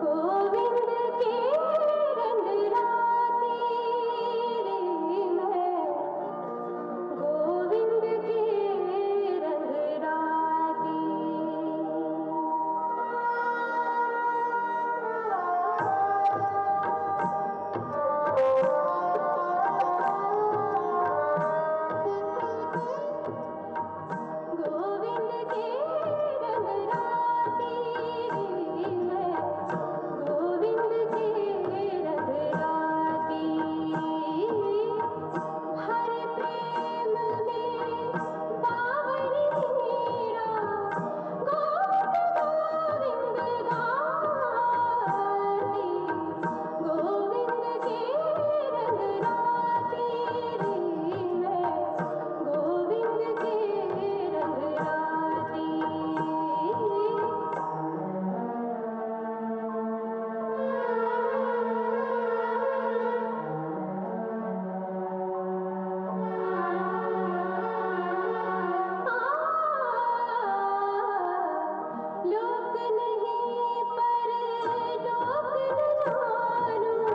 गोविंद के रंग राती रे मैं, गोविंद के रंग राती। गोविंद के रंग राती रे मैं, गोविंद के रंग राती। हर प्रेम में बावरी मीरा, गोविंद गोविंद गाती। गोविंद के रंग राती रे मैं, गोविंद के रंग राती। लोक नहीं पर लोक न जानू,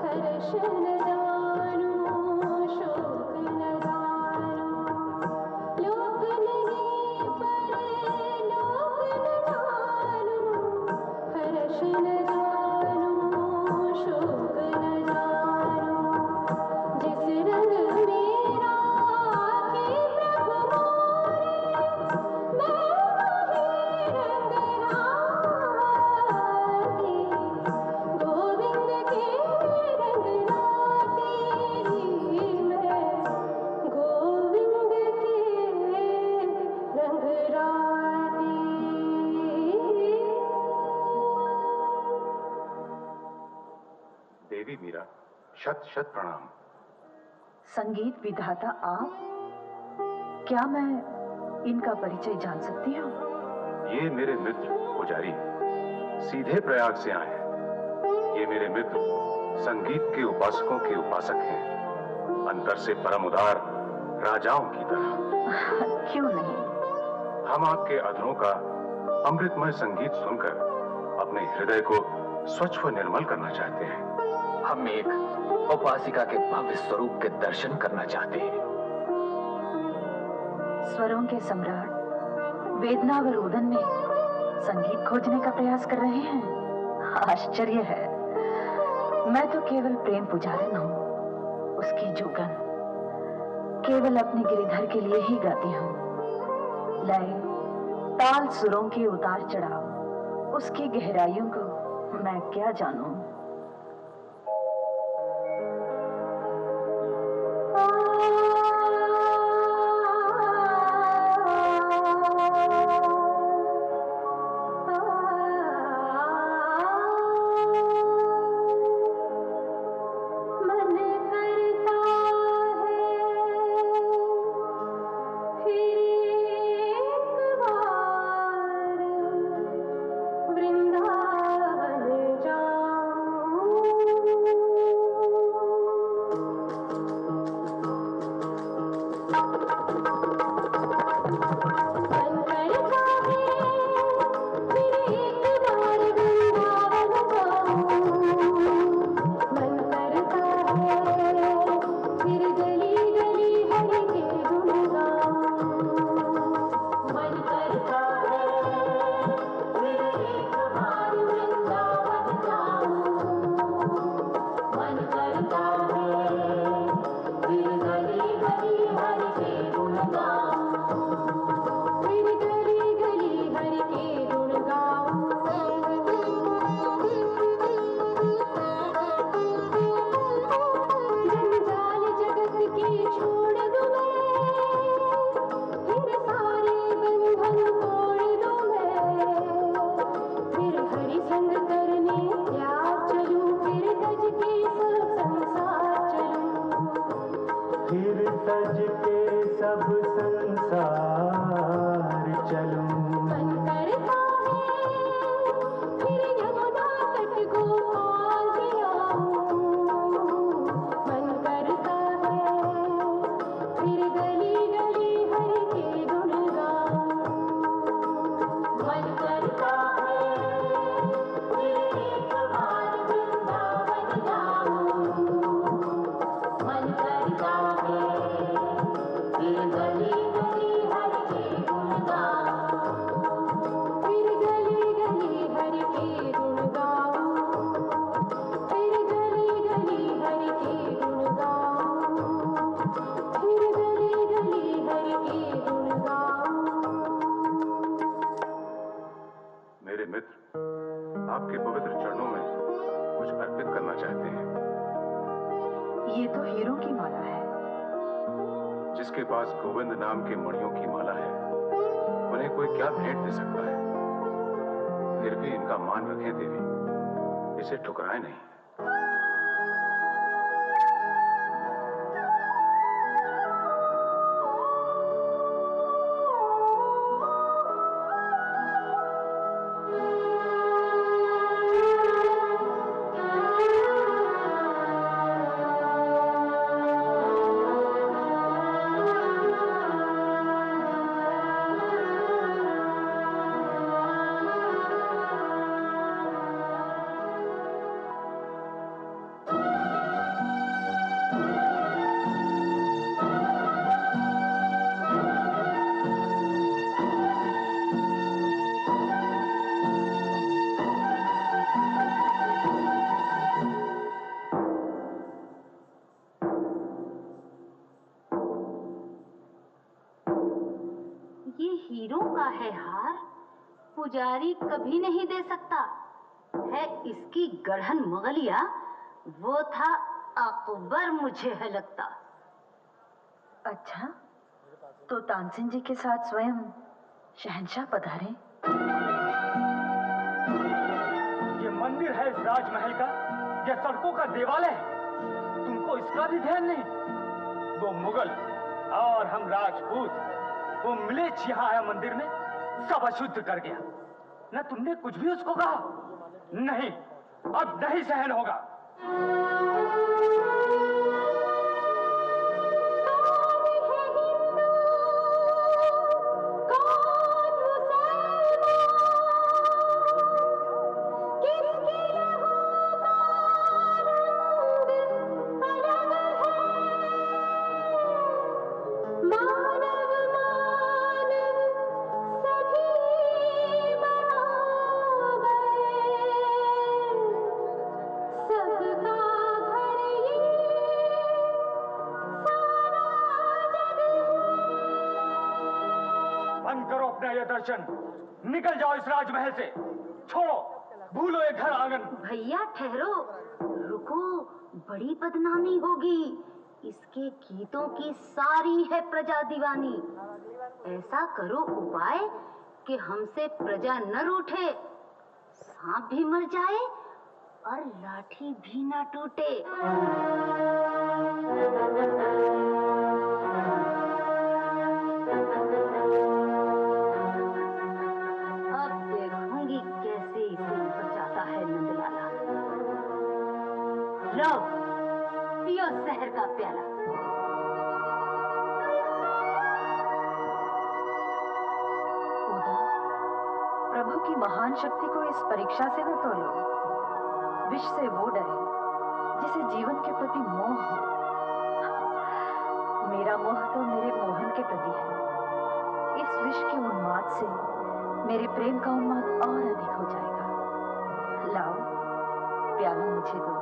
हर्ष न जानू, शोक न जानू। लोक नहीं पर लोक न जानू, हर्ष न जानू, शोक न जानू। जिस रंग मेरा के प्रभु मोरे, मैं वही रंग राती। गोविंद के रंग राती रे मैं, गोविंद के रंग राती। देवी मीरा, शत शत प्रणाम। संगीत विधाता आप? क्या मैं इनका परिचय जान सकती हूँ? ये मेरे मित्र पुजारी सीधे प्रयाग से आए हैं। ये मेरे मित्र संगीत के उपासकों के उपासक हैं, अंतर से परम उदार राजाओं की तरह। क्यों नहीं? हम आपके अधरों का अमृतमय संगीत सुनकर अपने हृदय को स्वच्छ व निर्मल करना चाहते हैं। हम एक उपासिका के भव्य स्वरूप के दर्शन करना चाहते हैं। स्वरों के सम्राट वेदना व रोदन में संगीत खोजने का प्रयास कर रहे हैं। आश्चर्य है। मैं तो केवल प्रेम पुजारन हूँ, उसकी जोगन केवल अपने गिरिधर के लिए ही गाती हूँ। लय ताल सुरों के उतार चढ़ाव, उसकी गहराइयों को मैं क्या जानूं। वृंदावन जाऊं। आपके पवित्र चरणों में कुछ अर्पित करना चाहते हैं। ये तो हीरों की माला है। जिसके पास गोविंद नाम के मणियों की माला है, उन्हें कोई क्या भेंट दे सकता है। फिर भी इनका मान रखें देवी, इसे ठुकराएं नहीं। हीरों का है हार, पुजारी कभी नहीं दे सकता है। इसकी गढ़न मुगलिया, वो था अकबर, मुझे है लगता। अच्छा, तो तानसेन जी के साथ स्वयं शहंशाह पधारे। ये मंदिर है इस राजमहल का, ये सड़कों का देवालय है, तुमको इसका भी ध्यान नहीं? वो मुगल और हम राजपूत, वो मिलेच्छ यहाँ आया मंदिर में, सब अशुद्ध कर गया। न तुमने कुछ भी उसको कहा? नहीं, अब नहीं सहन होगा। दर्शन, निकल जाओ इस राजमहल से, छोड़ो, भूलो ये घर आंगन। भैया ठहरो, रुको, बड़ी बदनामी होगी। इसके गीतों की सारी है प्रजा दीवानी। ऐसा करो उपाय कि हमसे प्रजा न रूठे, सांप भी मर जाए और लाठी भी न टूटे। लो, पियो शहर का प्याला। उदा, प्रभु की महान शक्ति को इस परीक्षा से न तोलो। विष से वो डरे जिसे जीवन के प्रति मोह हो। मेरा मोह तो मेरे मोहन के प्रति है। इस विष के उन्माद से मेरे प्रेम का उन्माद और अधिक हो जाएगा। लाओ, प्याला मुझे दो।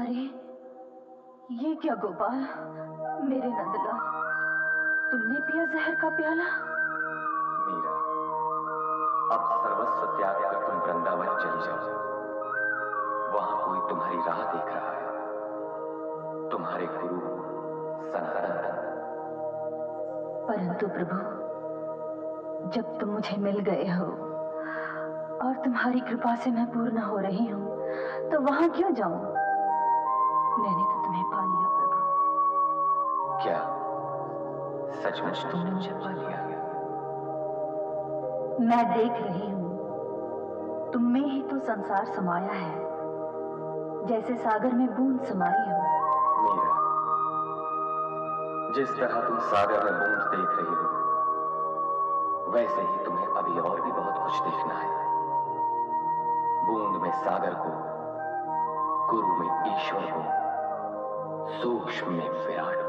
अरे ये क्या गोपाल, मेरे नंदलाल, तुमने पिया जहर का प्याला? मीरा, अब सर्वस्व त्याग कर तुम वृंदावन चली जाओ। वहां कोई तुम्हारी राह देख रहा है, तुम्हारे गुरु सनातन। परंतु प्रभु, जब तुम मुझे मिल गए हो और तुम्हारी कृपा से मैं पूर्ण हो रही हूं, तो वहां क्यों जाऊं? मैंने तो तुम्हें पा लिया प्रभु। क्या सचमुच तुमने मुझे पा लिया? मैं देख रही हूं, तुम में ही तो संसार समाया है, जैसे सागर में बूंद समाई हो। मीरा, जिस तरह तुम सागर में बूंद देख रही हो, वैसे ही तुम्हें अभी और भी बहुत कुछ देखना है। बूंद में सागर को, गुरु में ईश्वर को, सूक्ष्म में विराट को।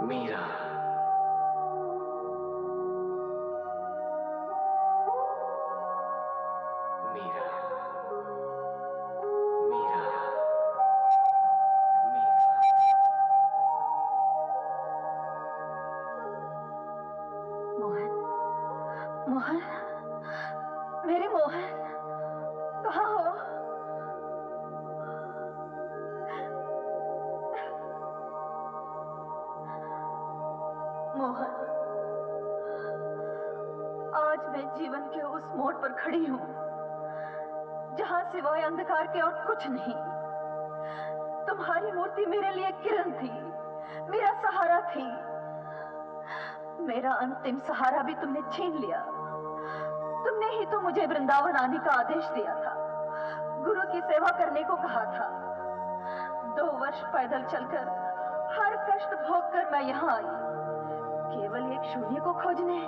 मीरा, मीरा, मीरा, मीरा। मोहन, मोहन, मेरे मोहन, कहाँ हो? मोहन, आज मैं जीवन के उस मोड़ पर खड़ी हूँ जहाँ सिवाय अंधकार के और कुछ नहीं। तुम्हारी मूर्ति मेरे लिए किरण थी, मेरा सहारा थी। मेरा अंतिम सहारा भी तुमने छीन लिया। तुमने ही तो मुझे वृंदावन आने का आदेश दिया था, गुरु की सेवा करने को कहा था। 2 वर्ष पैदल चलकर हर कष्ट भोगकर मैं यहाँ आई, केवल एक शून्य को खोजने।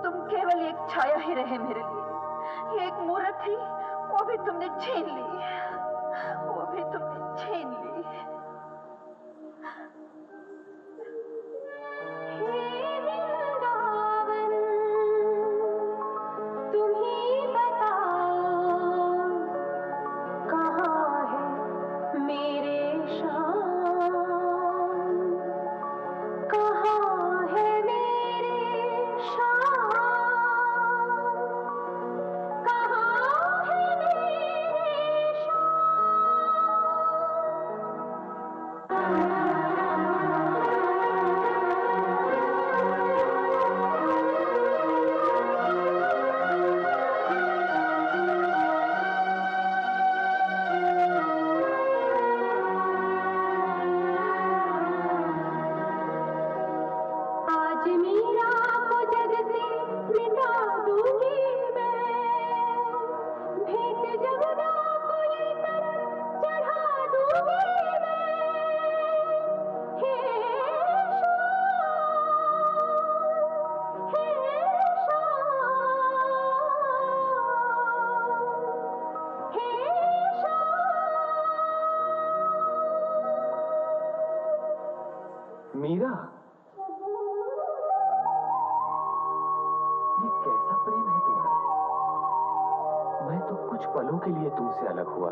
तुम केवल एक छाया ही रहे मेरे लिए, एक मूर्त थी, वो भी तुमने छीन ली, वो भी तुमने छीन ली। मीरा, ये कैसा प्रेम है तुम्हारा? मैं तो कुछ पलों के लिए तुमसे अलग हुआ,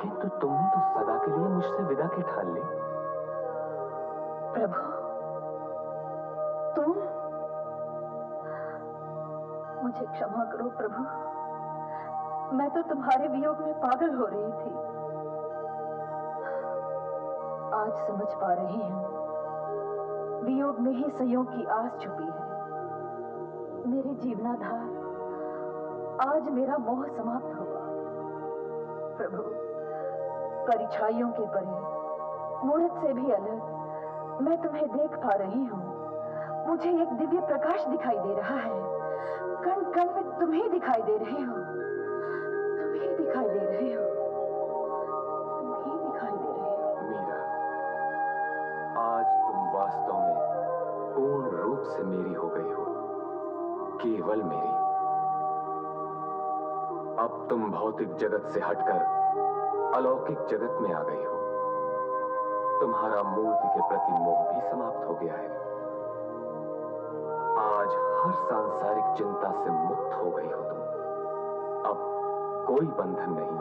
किंतु तुमने तो सदा के लिए मुझसे विदा की ठान ली। प्रभु, तुम? मुझे क्षमा करो प्रभु, मैं तो तुम्हारे वियोग में पागल हो रही थी। आज समझ पा रही हूं, वियोग में ही संयोग की आस छुपी है। मेरे जीवनाधार, आज मेरा मोह समाप्त हुआ। प्रभु, परिछाइयों के परे, मूर्त से भी अलग मैं तुम्हें देख पा रही हूं। मुझे एक दिव्य प्रकाश दिखाई दे रहा है। कण कण में तुम्हें दिखाई दे रहे हो, तुम्हें दिखाई दे रहे हो, तुम्हें दिखाई दे रहे हो। मीरा, आज तुम वास्तव में पूर्ण रूप से मेरी हो गई हो, केवल मेरी। अब तुम भौतिक जगत से हटकर अलौकिक जगत में आ गई हो। तुम्हारा मूर्ति के प्रति मोह भी समाप्त हो गया है। आज हर सांसारिक चिंता से मुक्त हो गई हो तुम। अब कोई बंधन नहीं,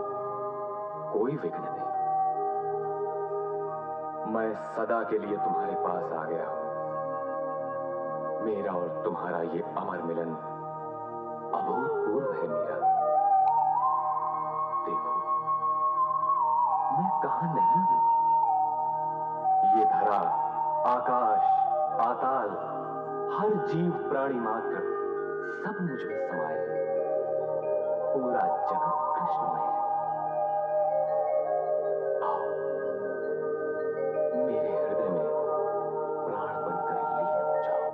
कोई विघ्न नहीं। मैं सदा के लिए तुम्हारे पास आ गया हूं। मेरा और तुम्हारा ये अमर मिलन अभूतपूर्व है मीरा। देखो, मैं कहां नहीं हूं। ये धरा, आकाश, पाताल, हर जीव प्राणी मात्र सब मुझ में समाये है। पूरा जगत कृष्णमय है। आओ, मेरे हृदय में प्राण बनकर लीन हो जाओ।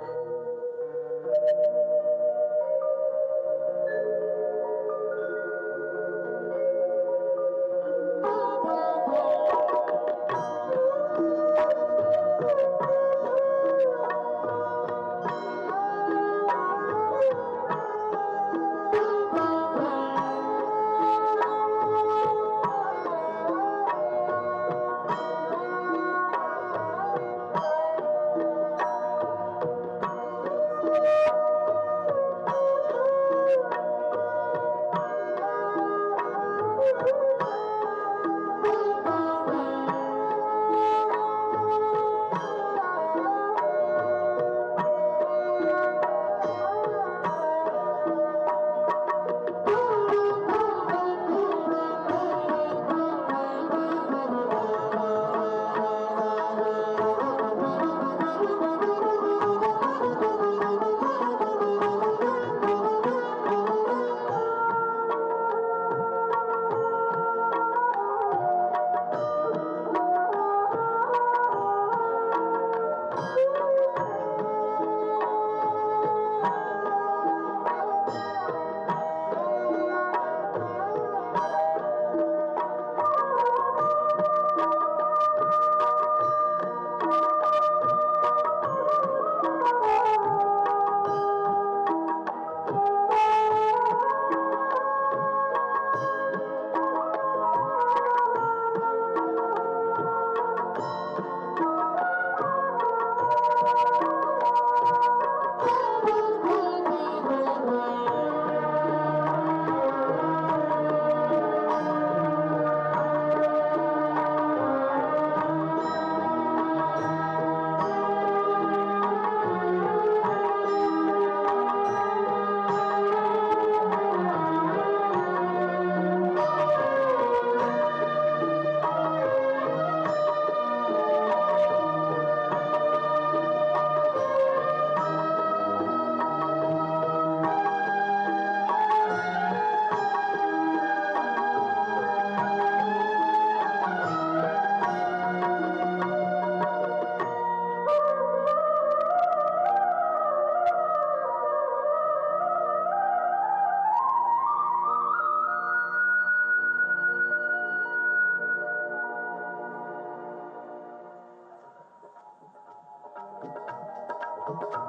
गोविंद